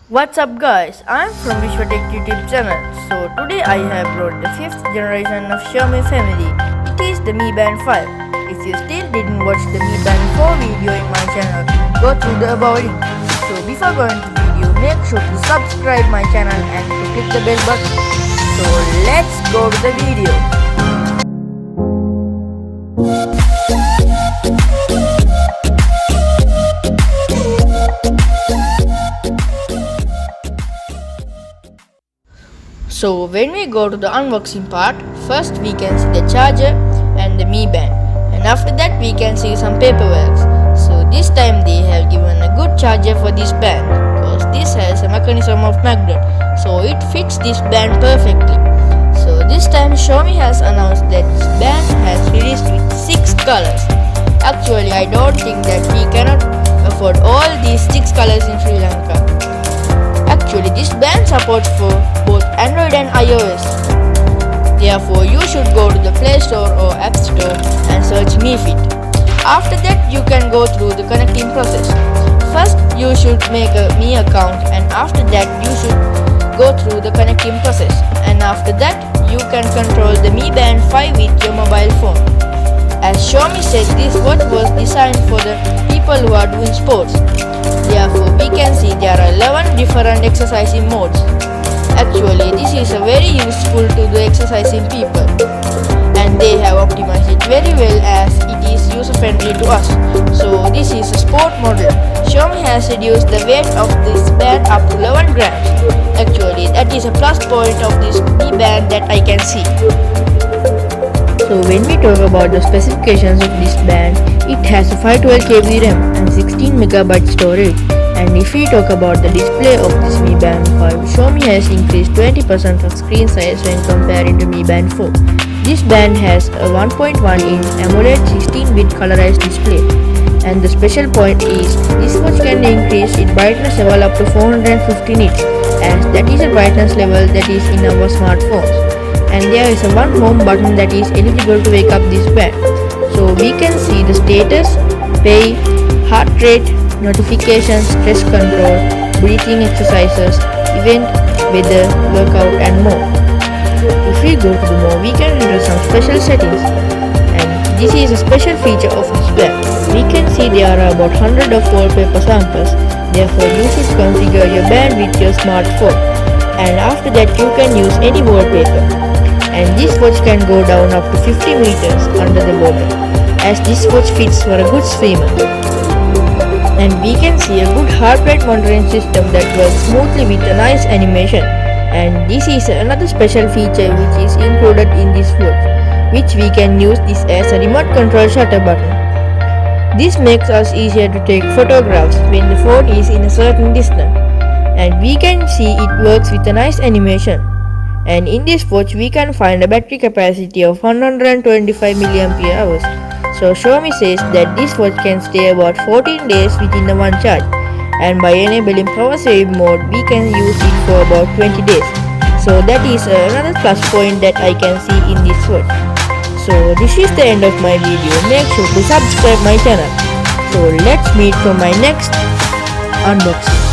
What's up guys, I'm from Wishva YouTube channel. So today I have brought the 5th generation of Xiaomi family. It is the Mi Band 5. If you still didn't watch the Mi Band 4 video in my channel, go through the above link. So before going to the video, make sure to subscribe my channel and to click the bell button. So let's go to the video. So when we go to the unboxing part, first we can see the charger and the Mi Band, and after that we can see some paperwork. So this time they have given a good charger for this band because this has a mechanism of magnet, so it fits this band perfectly. So this time Xiaomi has announced that this band has released with 6 colors. Actually I don't think that we cannot afford all these 6 colors in Sri Lanka. Actually, this band supports for both Android and iOS. Therefore, you should go to the Play Store or App Store and search Mi Fit. After that, you can go through the connecting process. First, you should make a Mi account, and after that, you should go through the connecting process. And after that, you can control the Mi Band 5 with your mobile phone. As Xiaomi said, this watch was designed for the people who are doing sports. Therefore, we can see there are 11 different exercising modes. Actually, this is a very useful to the exercising people, and they have optimized it very well as it is user-friendly to us. So, this is a sport model. Xiaomi has reduced the weight of this band up to 11 grams. Actually, that is a plus point of this Mi Band that I can see. So when we talk about the specifications of this band, it has a 512KB RAM and 16MB storage. And if we talk about the display of this Mi Band 5, Xiaomi has increased 20% of screen size when comparing to Mi Band 4. This band has a 1.1-inch AMOLED 16-bit colorized display. And the special point is, this watch can increase its brightness level up to 450 nits, as that is a brightness level that is in our smartphones. And there is a one home button that is eligible to wake up this band. So we can see the status, pay, heart rate, notifications, stress control, breathing exercises, event, weather, workout and more. If we go to the more, we can enter some special settings, and this is a special feature of this band. We can see there are about 100 of wallpaper samples. Therefore you should configure your band with your smartphone, and after that you can use any wallpaper. And this watch can go down up to 50 meters under the water, as this watch fits for a good swimmer. And we can see a good heart rate monitoring system that works smoothly with a nice animation. And this is another special feature which is included in this watch, which we can use this as a remote control shutter button. This makes us easier to take photographs when the phone is in a certain distance. And we can see it works with a nice animation. And in this watch we can find a battery capacity of 125 mAh. So Xiaomi says that this watch can stay about 14 days within one charge, and by enabling power saving mode we can use it for about 20 days. So that is another plus point that I can see in this watch. So this is the end of my video. Make sure to subscribe my channel. So let's meet for my next unboxing.